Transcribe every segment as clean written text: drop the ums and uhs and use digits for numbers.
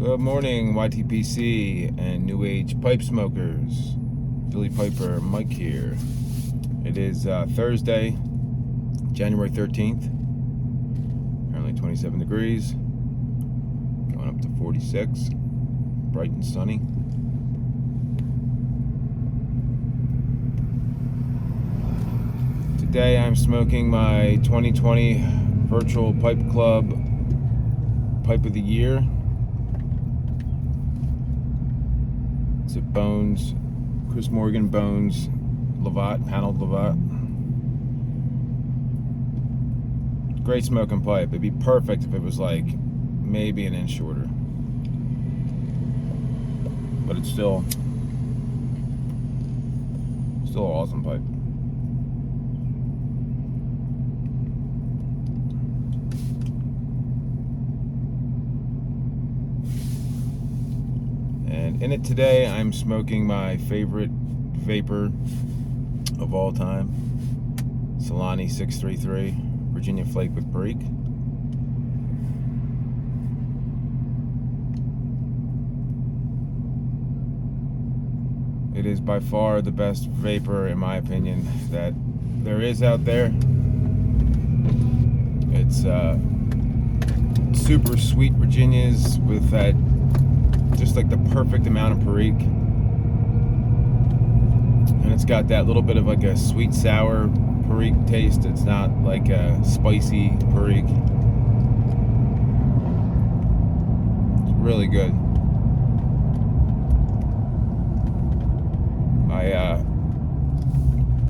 Good morning, YTPC and New Age pipe smokers. Philly Piper Mike here. It is Thursday, January 13th. Currently 27 degrees. Going up to 46. Bright and sunny. Today I'm smoking my 2020 Virtual Pipe Club Pipe of the Year. It's a Bones, Chris Morgan Bones Lavat, paneled Lavat. Great smoking pipe. It'd be perfect if it was like maybe an inch shorter. But it's still an awesome pipe. And in it today, I'm smoking my favorite vapor of all time, Solani 633, Virginia Flake with Perique. It is by far the best vapor, in my opinion, that there is out there. It's super sweet Virginias with that just like the perfect amount of Perique, and it's got that little bit of like a sweet sour Perique taste. It's not like a spicy Perique. It's really good.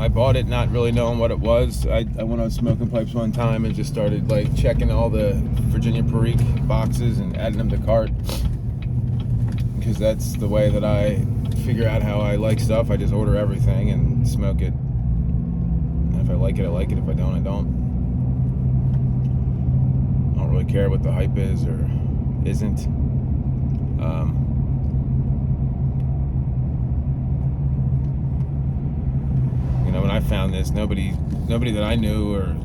I bought it not really knowing what it was. I went on Smoking Pipes one time and just started like checking all the Virginia Perique boxes and adding them to cart, because that's the way that I figure out how I like stuff. I just order everything and smoke it. And if I like it, I like it. If I don't, I don't. I don't really care what the hype is or isn't. When I found this, nobody that I knew or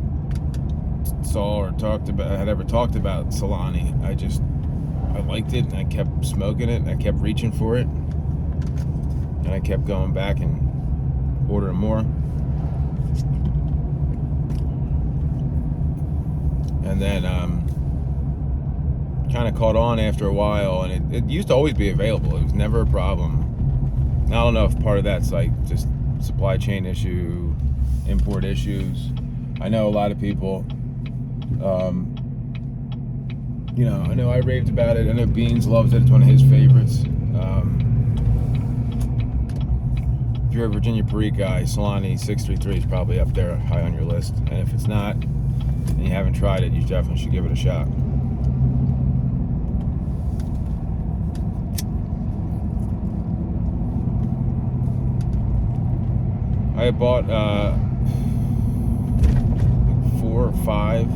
saw or had ever talked about Solani. I liked it, and I kept smoking it, and I kept reaching for it, and I kept going back and ordering more. And then kind of caught on after a while, and it used to always be available. It was never a problem. And I don't know if part of that's like just supply chain issue, import issues. I know a lot of people, I know I raved about it. I know Beans loves it. It's one of his favorites. If you're a Virginia Perique guy, Solani 633 is probably up there high on your list. And if it's not, and you haven't tried it, you definitely should give it a shot. I bought 4 or 5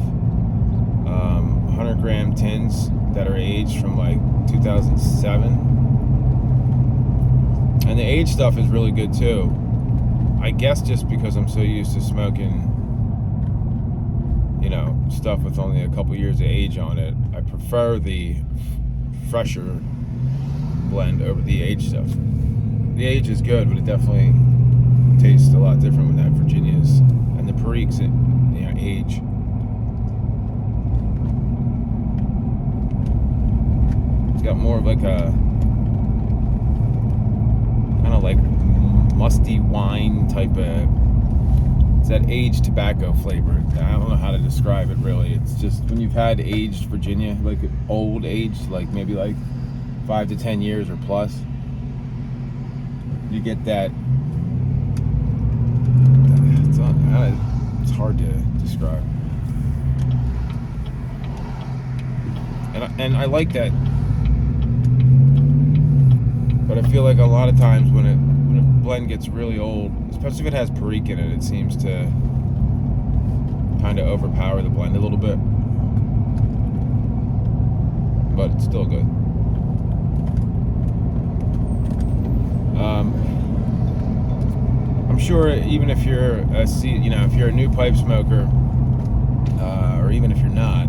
100-gram tins that are aged from like 2007, and the aged stuff is really good too. I guess just because I'm so used to smoking, stuff with only a couple years of age on it, I prefer the fresher blend over the aged stuff. The age is good, but it definitely tastes a lot different with that Virginia's and the Perique's age. It's got more of like a kind of like musty wine type of. It's that aged tobacco flavor. I don't know how to describe it really. It's just when you've had aged Virginia, like old aged, like maybe like 5 to 10 years or plus, you get that. It's hard to describe. And I like that. But I feel like a lot of times when a blend gets really old, especially if it has Perique in it, it seems to kind of overpower the blend a little bit. But it's still good. I'm sure even if you're if you're a new pipe smoker, or even if you're not,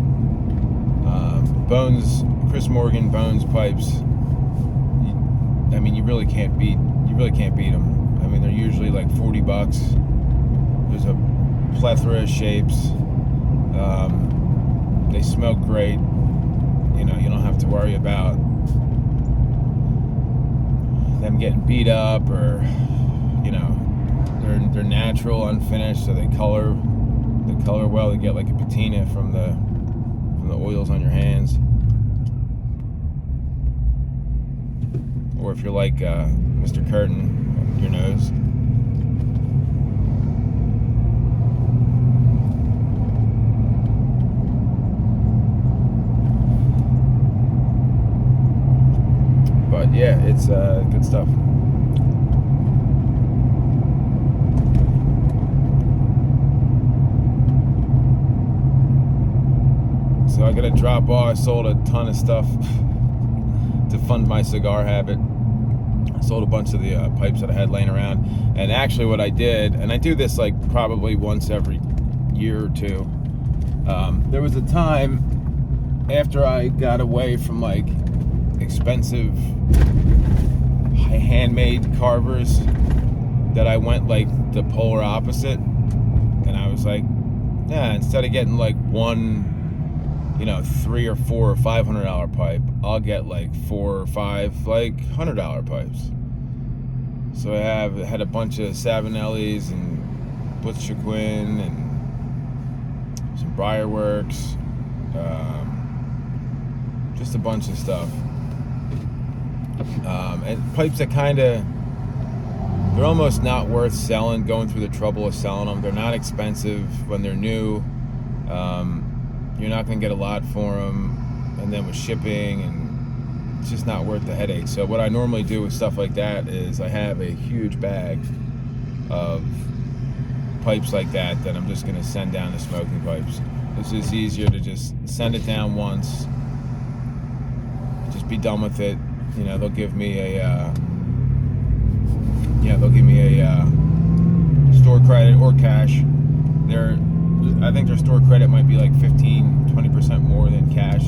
Bones Chris Morgan Bones pipes, I mean, you really can't beat them. I mean, they're usually like $40. There's a plethora of shapes. They smoke great. You know, you don't have to worry about them getting beat up, or, you know, they're natural, unfinished, so they color well. They get like a patina from the oils on your hands. Or if you're like Mr. Curtin, your nose. But yeah, it's good stuff. So I gotta drop off. I sold a ton of stuff to fund my cigar habit. I sold a bunch of the pipes that I had laying around. And actually what I did, and I do this like probably once every year or two, there was a time after I got away from like expensive handmade carvers that I went like the polar opposite. And I was like, yeah, instead of getting like one, you know, $300 or $400 or $500 pipe, I'll get like 4 or 5 like $100 pipes. So I had a bunch of Savinellis and Butch Chiquin and some Briarworks, just a bunch of stuff. And pipes that they're almost not worth selling, going through the trouble of selling them. They're not expensive when they're new. You're not going to get a lot for them, and then with shipping, and it's just not worth the headache. So what I normally do with stuff like that is I have a huge bag of pipes like that I'm just going to send down to smoking pipes. It's just easier to just send it down once, just be done with it. You know, they'll give me a store credit or cash. I think their store credit might be like 15-20% more than cash.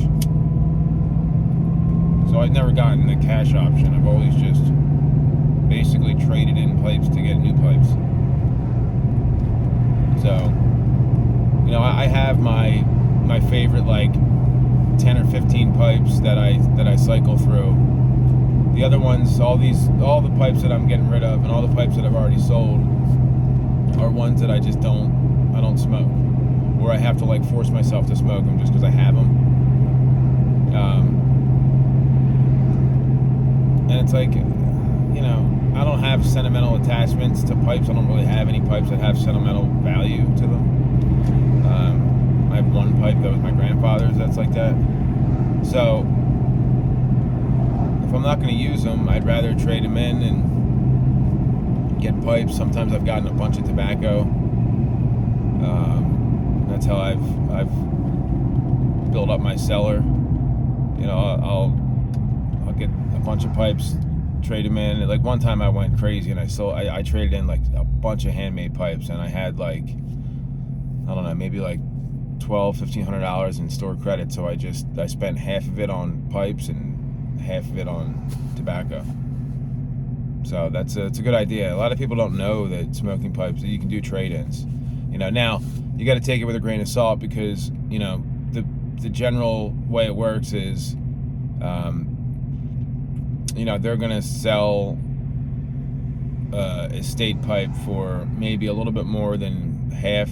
So I've never gotten the cash option. I've always just basically traded in pipes to get new pipes. So, you know, I have my favorite like 10 or 15 pipes that I cycle through. The other ones, all the pipes that I'm getting rid of and all the pipes that I've already sold are ones that I don't smoke, or I have to like force myself to smoke them just because I have them. And it's like, you know, I don't have sentimental attachments to pipes. I don't really have any pipes that have sentimental value to them. I have one pipe that was my grandfather's that's like that. So if I'm not going to use them, I'd rather trade them in and get pipes. Sometimes I've gotten a bunch of tobacco. That's how I've built up my cellar. You know, I'll get a bunch of pipes, trade them in. Like one time I went crazy and I traded in like a bunch of handmade pipes, and I had like, I don't know, maybe like $1,200-$1,500 in store credit. So I spent half of it on pipes and half of it on tobacco. So it's a good idea. A lot of people don't know that smoking pipes, that you can do trade-ins. You know, now you got to take it with a grain of salt, because, you know, the general way it works is, you know, they're going to sell a state pipe for maybe a little bit more than half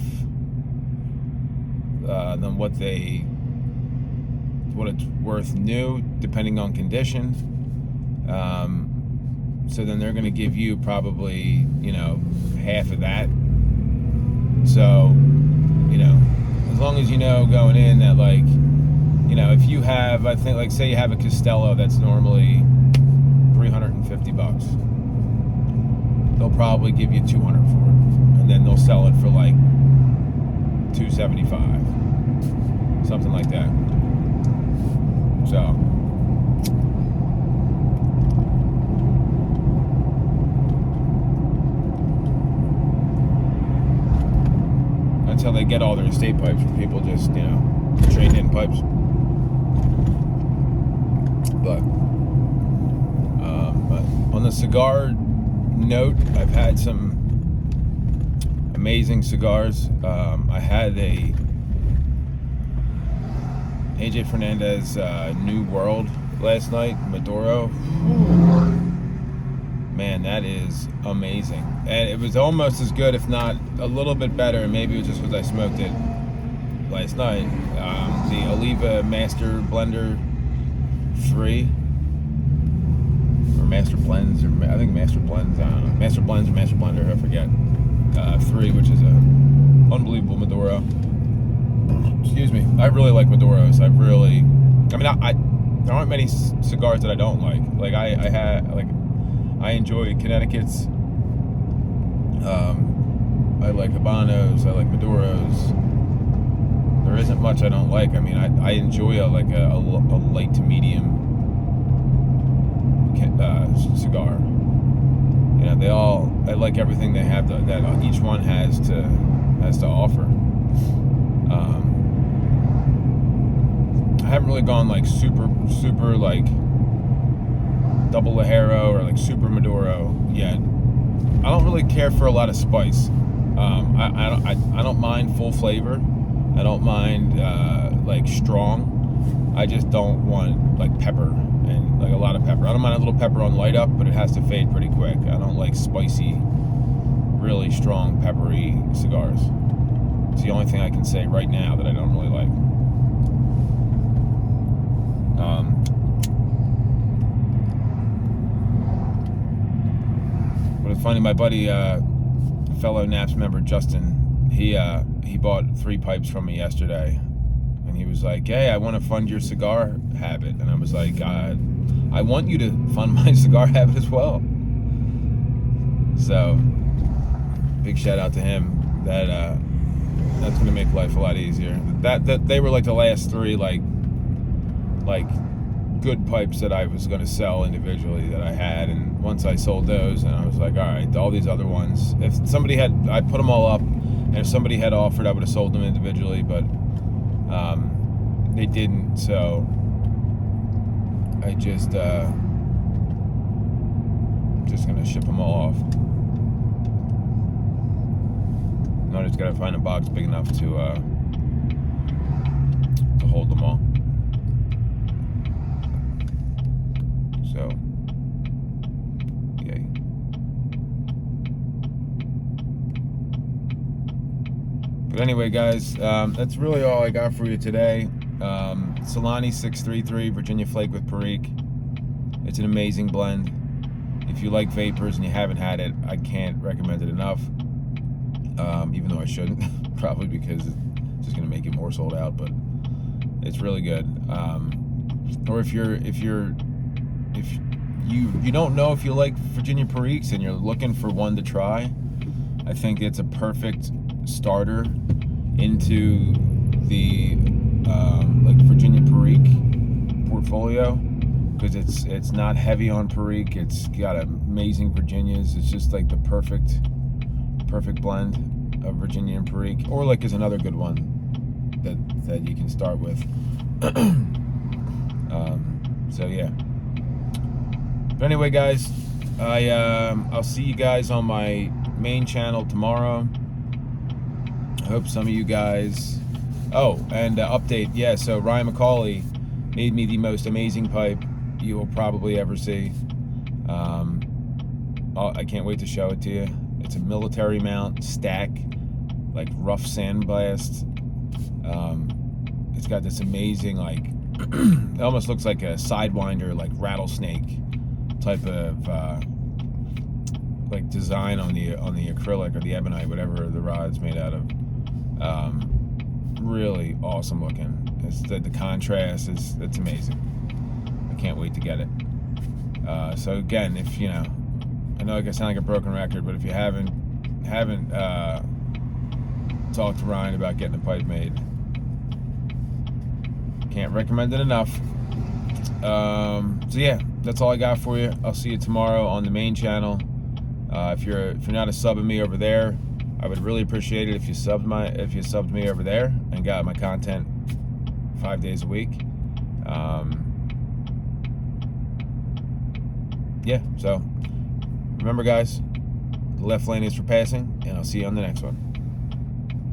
than what it's worth new, depending on condition. So then they're going to give you probably, you know, half of that. So, you know, as long as you know going in that, like, you know, if you have, I think, like, say you have a Castello that's normally $350, they'll probably give you $200 for it, and then they'll sell it for like $275, something like that. So until they get all their estate pipes, where people just, you know, trade in pipes. But on the cigar note, I've had some amazing cigars. I had a AJ Fernandez New World last night, Maduro. Man, that is amazing. And it was almost as good, if not a little bit better. Maybe it was just because I smoked it last night. The Oliva Master Blender 3. Or Master Blends, or I think Master Blends, I don't know. Master Blends or Master Blender, I forget. 3, which is a unbelievable Maduro. Excuse me. I really like Maduros. I there aren't many cigars that I don't like. Like I enjoy Connecticut's. I like Habanos. I like Maduros. There isn't much I don't like. I mean, I enjoy a light to medium cigar. You know, I like everything they have that each one has to offer. I haven't really gone like super like double Lajero or like super Maduro yet. I don't really care for a lot of spice. I don't mind full flavor. I don't mind like strong. I just don't want like pepper and like a lot of pepper. I don't mind a little pepper on light up, but it has to fade pretty quick. I don't like spicy, really strong peppery cigars. It's the only thing I can say right now that I don't really like. But it's funny, my buddy, fellow Naps member Justin, he bought 3 pipes from me yesterday, and he was like, "Hey, I want to fund your cigar habit," and I was like, "I want you to fund my cigar habit as well." So, big shout out to him. That's gonna make life a lot easier. That they were like the last 3 like good pipes that I was gonna sell individually that I had, and once I sold those, and I was like, all right, all these other ones, if somebody had, I put them all up, and if somebody had offered, I would have sold them individually, but they didn't, so I just gonna ship them all off. Now I just gotta find a box big enough to hold them all. So, yay. But anyway, guys, that's really all I got for you today. Solani 633 Virginia Flake with Perique. It's an amazing blend. If you like vapors and you haven't had it, I can't recommend it enough. Even though I shouldn't, probably because it's just gonna make it more sold out. But it's really good. Or if you don't know if you like Virginia Periques and you're looking for one to try, I think it's a perfect starter into the like Virginia Perique portfolio, because it's not heavy on Perique. It's got amazing Virginias. It's just like the perfect blend of Virginia and Perique. Or like is another good one that you can start with. So yeah. But anyway, guys, I'll see you guys on my main channel tomorrow. I hope some of you guys. Oh, and update. Yeah, so Ryan McCauley made me the most amazing pipe you will probably ever see. I can't wait to show it to you. It's a military mount stack, like rough sandblast. It's got this amazing, like, it almost looks like a Sidewinder, like rattlesnake type of like design on the acrylic or the ebonite, whatever the rod's made out of. Really awesome looking. The contrast it's amazing. I can't wait to get it. So again, if you know, I know I sound like a broken record, but if you haven't talked to Ryan about getting a pipe made, can't recommend it enough. So yeah, that's all I got for you. I'll see you tomorrow on the main channel. If you're not a sub of me over there, I would really appreciate it if you subbed me over there and got my content 5 days a week. yeah, so remember, guys, the left lane is for passing, and I'll see you on the next one.